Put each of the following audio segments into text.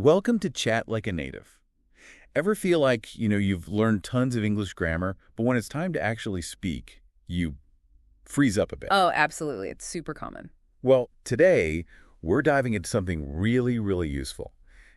Welcome to Chat Like a Native. Ever feel like, you've learned tons of English grammar, but when it's time to actually speak, you freeze up a bit? Oh, absolutely. It's super common. Well, today, we're diving into something really, really useful.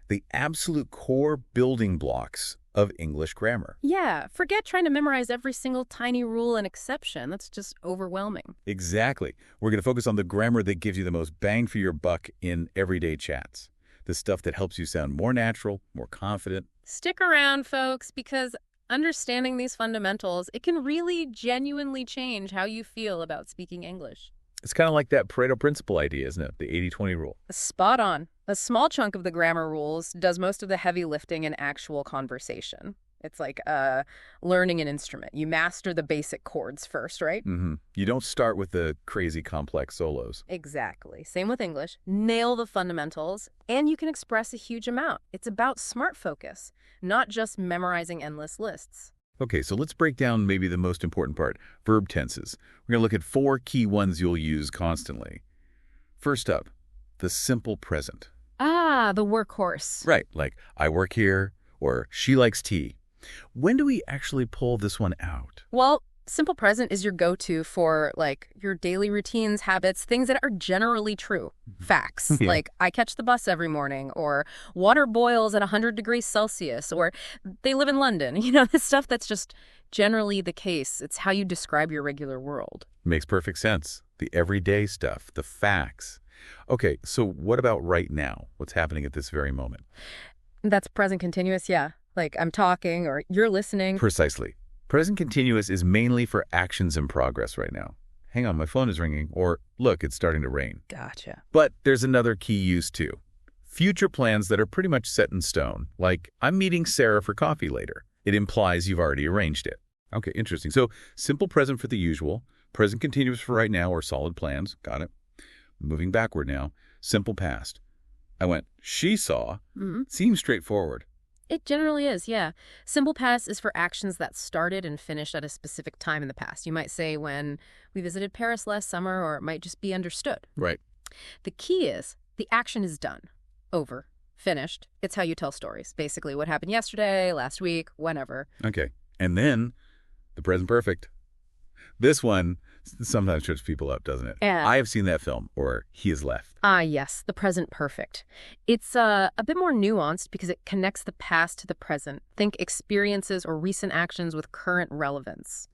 The absolute core building blocks of English grammar. Yeah, forget trying to memorize every single tiny rule and exception. That's just overwhelming. Exactly. We're going to focus on the grammar that gives you the most bang for your buck in everyday chats. The stuff that helps you sound more natural, more confident. Stick around, folks, because understanding these fundamentals, it can really genuinely change how you feel about speaking English. It's kind of like that Pareto principle idea, isn't it? The 80-20 rule. Spot on. A small chunk of the grammar rules does most of the heavy lifting in actual conversation. It's like learning an instrument. You master the basic chords first, right? You don't start with the crazy complex solos. Exactly. Same with English. Nail the fundamentals, and you can express a huge amount. It's about smart focus, not just memorizing endless lists. Okay, so let's break down maybe the most important part, verb tenses. We're going to look at 4 key ones you'll use constantly. First up, the simple present. Ah, the workhorse. Right, like I work here or she likes tea. When do we actually pull this one out? Well, simple present is your go-to for, like, your daily routines, habits, things that are generally true. Facts, Yeah. like I catch the bus every morning, or water boils at 100 degrees Celsius, or they live in London. This stuff that's just generally the case. It's how you describe your regular world. Makes perfect sense. The everyday stuff, the facts. Okay, so what about right now? What's happening at this very moment? That's present continuous, yeah. Like I'm talking or you're listening. Precisely. Present continuous is mainly for actions in progress right now. Hang on, my phone is ringing. Or, look, it's starting to rain. Gotcha. But there's another key use too. Future plans that are pretty much set in stone. Like, I'm meeting Sarah for coffee later. It implies you've already arranged it. Okay, interesting. So, simple present for the usual. Present continuous for right now or solid plans. Got it. Moving backward now. Simple past. I went, she saw. Seems straightforward. It generally is, yeah. Simple past is for actions that started and finished at a specific time in the past. You might say when we visited Paris last summer, or it might just be understood. Right. The key is the action is done, over, finished. It's how you tell stories. Basically what happened yesterday, last week, whenever. Okay. And then the present perfect. This one sometimes trips people up, doesn't it? Yeah. I have seen that film, or He Has Left. Ah, yes, the present perfect. It's a bit more nuanced because it connects the past to the present. Think experiences or recent actions with current relevance.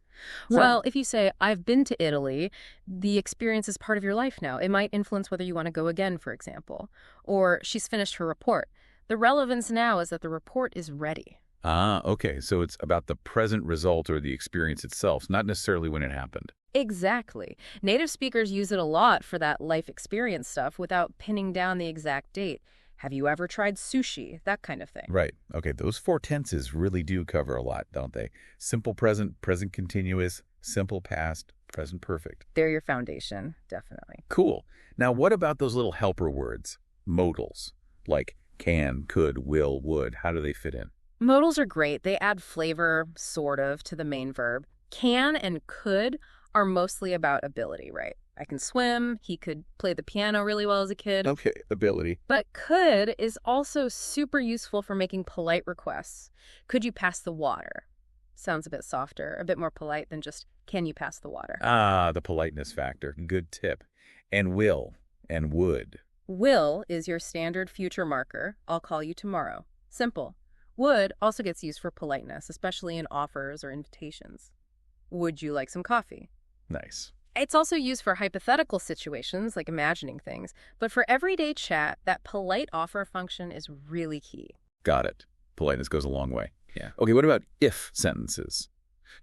Well, if you say, I've been to Italy, the experience is part of your life now. It might influence whether you want to go again, for example. Or she's finished her report. The relevance now is that the report is ready. Ah, okay. So it's about the present result or the experience itself, not necessarily when it happened. Exactly. Native speakers use it a lot for that life experience stuff without pinning down the exact date. Have you ever tried sushi? That kind of thing. Right. Okay, those 4 tenses really do cover a lot, don't they? Simple present, present continuous, simple past, present perfect. They're your foundation, definitely. Cool. Now, what about those little helper words, modals, like can, could, will, would? How do they fit in? Modals are great. They add flavor, sort of, to the main verb. Can and could are mostly about ability, right? I can swim. He could play the piano really well as a kid. Okay, ability. But could is also super useful for making polite requests. Could you pass the water? Sounds a bit softer, a bit more polite than just, can you pass the water? Ah, the politeness factor. Good tip. And will and would. Will is your standard future marker. I'll call you tomorrow. Simple. Would also gets used for politeness, especially in offers or invitations. Would you like some coffee? Nice. It's also used for hypothetical situations, like imagining things. But for everyday chat, that polite offer function is really key. Got it. Politeness goes a long way. Yeah. Okay, what about if sentences?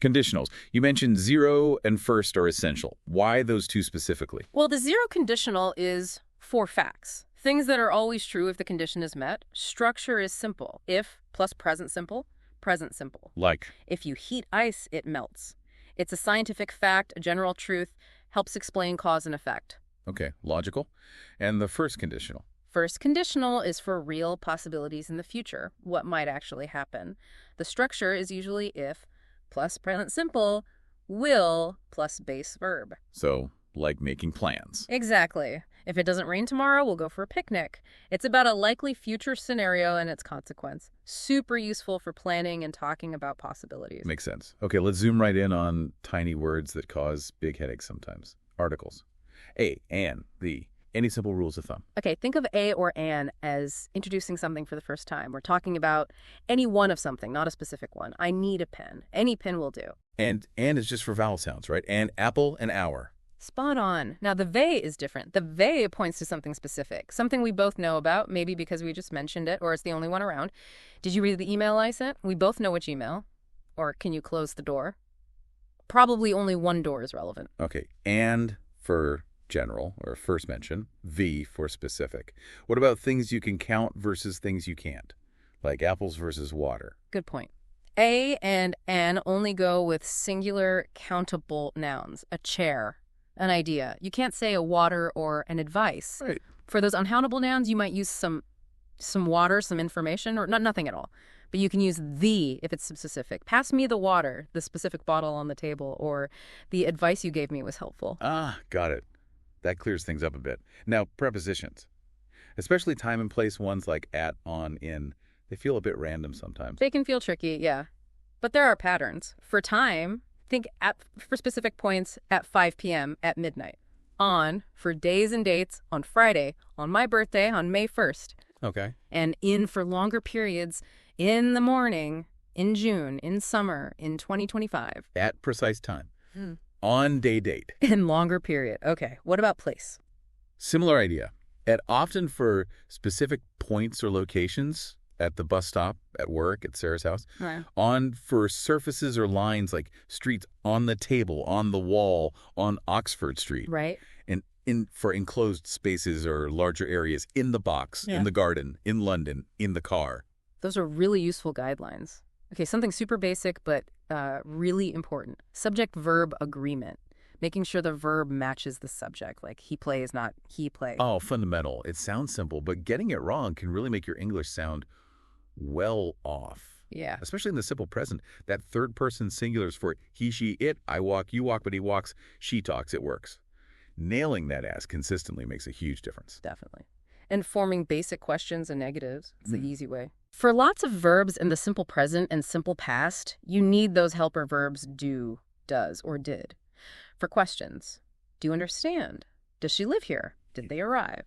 Conditionals. You mentioned zero and first are essential. Why those two specifically? Well, the zero conditional is for facts. Things that are always true if the condition is met. Structure is simple. If plus present simple, present simple. Like? If you heat ice, it melts. It's a scientific fact, a general truth, helps explain cause and effect. Okay, logical. And the first conditional? First conditional is for real possibilities in the future, what might actually happen. The structure is usually if plus present simple, will plus base verb. So, like making plans. Exactly. If it doesn't rain tomorrow, we'll go for a picnic. It's about a likely future scenario and its consequence. Super useful for planning and talking about possibilities. Makes sense. Okay, let's zoom right in on tiny words that cause big headaches sometimes. Articles. A, an, the. Any simple rules of thumb? Okay, think of a or an as introducing something for the first time. We're talking about any one of something, not a specific one. I need a pen. Any pen will do. And is just for vowel sounds, right? And apple and hour. Spot on. Now, the they is different. The they points to something specific, something we both know about, maybe because we just mentioned it or it's the only one around. Did you read the email I sent? We both know which email. Or can you close the door? Probably only one door is relevant. Okay, and for general, or first mention, V for specific. What about things you can count versus things you can't? Like apples versus water. Good point. A and an only go with singular countable nouns. A chair, an idea. You can't say a water or an advice. Right. For those uncountable nouns, you might use some water, some information, or nothing at all. But you can use the if it's specific. Pass me the water, the specific bottle on the table, or the advice you gave me was helpful. Ah, got it. That clears things up a bit. Now, prepositions. Especially time and place ones like at, on, in. They feel a bit random sometimes. They can feel tricky, yeah. But there are patterns. For time, think for specific points at 5 p.m. at midnight. On, for days and dates, on Friday, on my birthday, on May 1st. Okay. And in for longer periods, in the morning, in June, in summer, in 2025. At precise time. On day date. In longer period. Okay. What about place? Similar idea. At often for specific points or locations, at the bus stop, at work, at Sarah's house. Right. On for surfaces or lines like streets, on the table, on the wall, on Oxford Street. Right. And in for enclosed spaces or larger areas, in the box, in the garden, in London, in the car. Those are really useful guidelines. Okay, something super basic but really important. Subject-verb agreement. Making sure the verb matches the subject, like he plays, not he plays. Oh, fundamental. It sounds simple, but getting it wrong can really make your English sound well off. Yeah. Especially in the simple present. That third-person singulars for he, she, it, I walk, you walk, but he walks, she talks, it works. Nailing that as consistently makes a huge difference. Definitely. And forming basic questions and negatives is the easy way. For lots of verbs in the simple present and simple past, you need those helper verbs do, does, or did. For questions, do you understand? Does she live here? Did they arrive?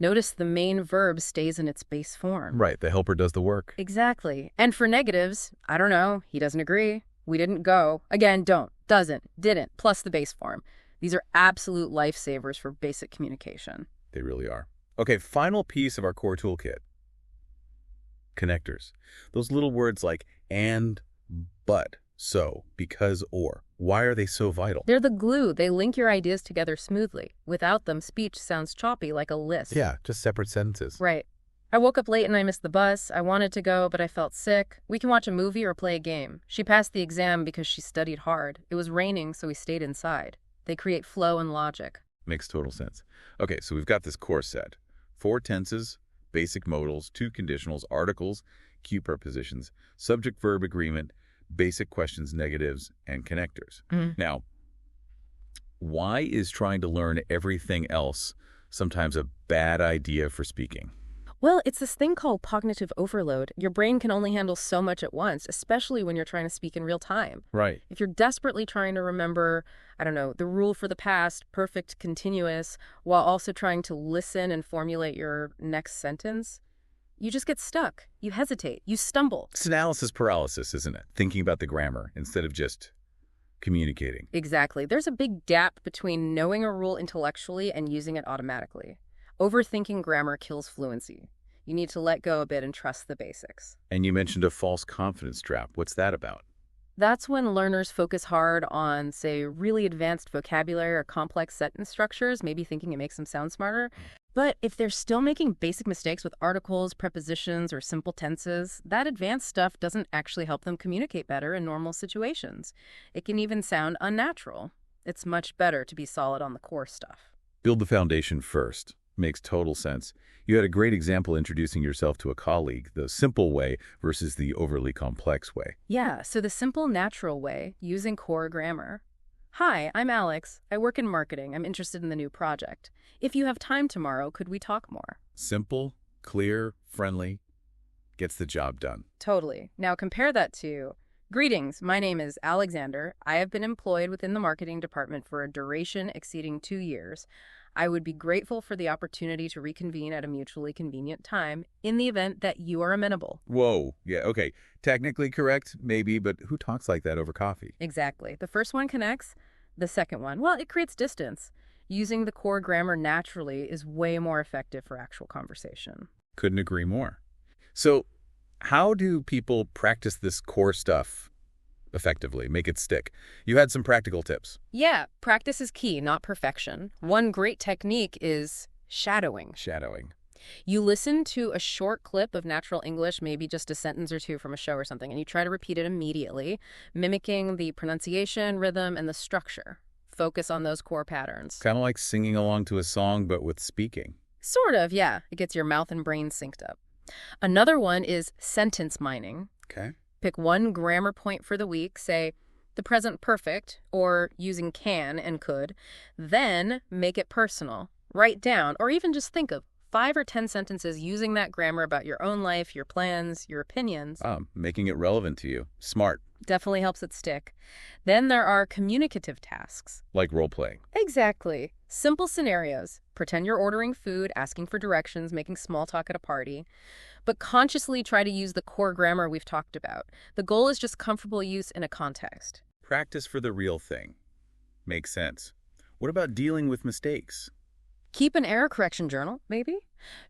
Notice the main verb stays in its base form. Right, the helper does the work. Exactly. And for negatives, I don't know, he doesn't agree, we didn't go. Again, don't, doesn't, didn't, plus the base form. These are absolute lifesavers for basic communication. They really are. Okay, final piece of our core toolkit. Connectors. Those little words like and, but, so, because, or. Why are they so vital? They're the glue. They link your ideas together smoothly. Without them, speech sounds choppy like a list. Yeah, just separate sentences. Right. I woke up late and I missed the bus. I wanted to go, but I felt sick. We can watch a movie or play a game. She passed the exam because she studied hard. It was raining, so we stayed inside. They create flow and logic. Makes total sense. Okay, so we've got this core set. 4 tenses, basic modals, 2 conditionals, articles, key prepositions, subject-verb agreement, basic questions, negatives, and connectors. Now, why is trying to learn everything else sometimes a bad idea for speaking? Well, it's this thing called cognitive overload. Your brain can only handle so much at once, especially when you're trying to speak in real time. Right. If you're desperately trying to remember, I don't know, the rule for the past, perfect continuous, while also trying to listen and formulate your next sentence, you just get stuck. You hesitate. You stumble. It's analysis paralysis, isn't it? Thinking about the grammar instead of just communicating. Exactly. There's a big gap between knowing a rule intellectually and using it automatically. Overthinking grammar kills fluency. You need to let go a bit and trust the basics. And you mentioned a false confidence trap. What's that about? That's when learners focus hard on, say, really advanced vocabulary or complex sentence structures, maybe thinking it makes them sound smarter. But if they're still making basic mistakes with articles, prepositions, or simple tenses, that advanced stuff doesn't actually help them communicate better in normal situations. It can even sound unnatural. It's much better to be solid on the core stuff. Build the foundation first. Makes total sense. You had a great example introducing yourself to a colleague, the simple way versus the overly complex way. Yeah, so the simple, natural way, using core grammar. Hi, I'm Alex. I work in marketing. I'm interested in the new project. If you have time tomorrow, could we talk more? Simple, clear, friendly, gets the job done. Totally. Now compare that to, greetings, my name is Alexander. I have been employed within the marketing department for a duration exceeding 2 years. I would be grateful for the opportunity to reconvene at a mutually convenient time in the event that you are amenable. Whoa, yeah, okay. Technically correct, maybe, but who talks like that over coffee? Exactly. The first one connects. The second one, well, it creates distance. Using the core grammar naturally is way more effective for actual conversation. Couldn't agree more. So, how do people practice this core stuff effectively, make it stick? You had some practical tips. Yeah, practice is key, not perfection. One great technique is shadowing. Shadowing. You listen to a short clip of natural English, maybe just a sentence or two from a show or something, and you try to repeat it immediately, mimicking the pronunciation, rhythm, and the structure. Focus on those core patterns. Kind of like singing along to a song, but with speaking. Sort of, yeah. It gets your mouth and brain synced up. Another one is sentence mining. Okay. Pick one grammar point for the week, say the present perfect, or using can and could. Then make it personal. Write down, or even just think of 5 or 10 sentences using that grammar about your own life, your plans, your opinions. Making it relevant to you. Smart. Definitely helps it stick. Then there are communicative tasks. Like role-playing. Exactly. Simple scenarios. Pretend you're ordering food, asking for directions, making small talk at a party. But consciously try to use the core grammar we've talked about. The goal is just comfortable use in a context. Practice for the real thing. Makes sense. What about dealing with mistakes? Keep an error correction journal, maybe?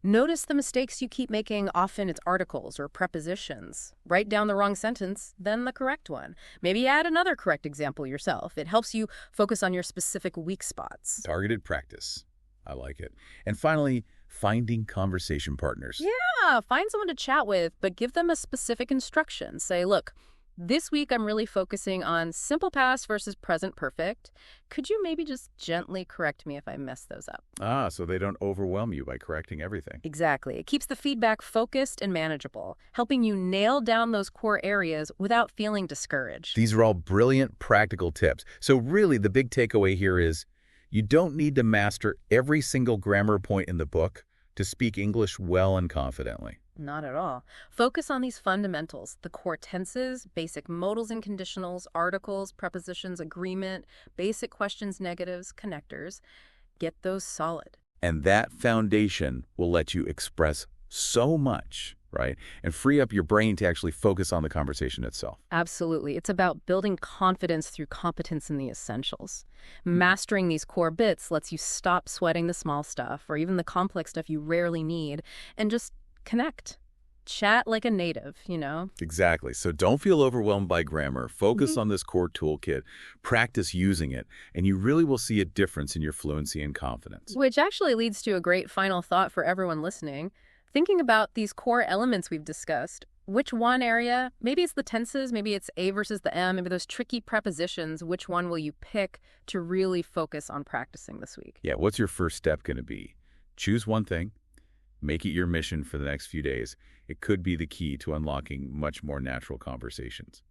Notice the mistakes you keep making. Often it's articles or prepositions. Write down the wrong sentence, then the correct one. Maybe add another correct example yourself. It helps you focus on your specific weak spots. Targeted practice. I like it. And finally, finding conversation partners. Yeah, find someone to chat with, but give them a specific instruction. Say, look, this week I'm really focusing on simple past versus present perfect. Could you maybe just gently correct me if I mess those up? So they don't overwhelm you by correcting everything. Exactly. It keeps the feedback focused and manageable, helping you nail down those core areas without feeling discouraged. These are all brilliant practical tips. So really the big takeaway here is you don't need to master every single grammar point in the book to speak English well and confidently. Not at all. Focus on these fundamentals, the core tenses, basic modals and conditionals, articles, prepositions, agreement, basic questions, negatives, connectors. Get those solid. And that foundation will let you express so much, right? And free up your brain to actually focus on the conversation itself. Absolutely. It's about building confidence through competence in the essentials. Mastering these core bits lets you stop sweating the small stuff or even the complex stuff you rarely need and just connect. Chat like a native, you know? Exactly. So don't feel overwhelmed by grammar. Focus on this core toolkit, practice using it, and you really will see a difference in your fluency and confidence. Which actually leads to a great final thought for everyone listening. Thinking about these core elements we've discussed, which one area, maybe it's the tenses, maybe it's A versus the M, maybe those tricky prepositions, which one will you pick to really focus on practicing this week? Yeah, what's your first step going to be? Choose one thing. Make it your mission for the next few days. It could be the key to unlocking much more natural conversations.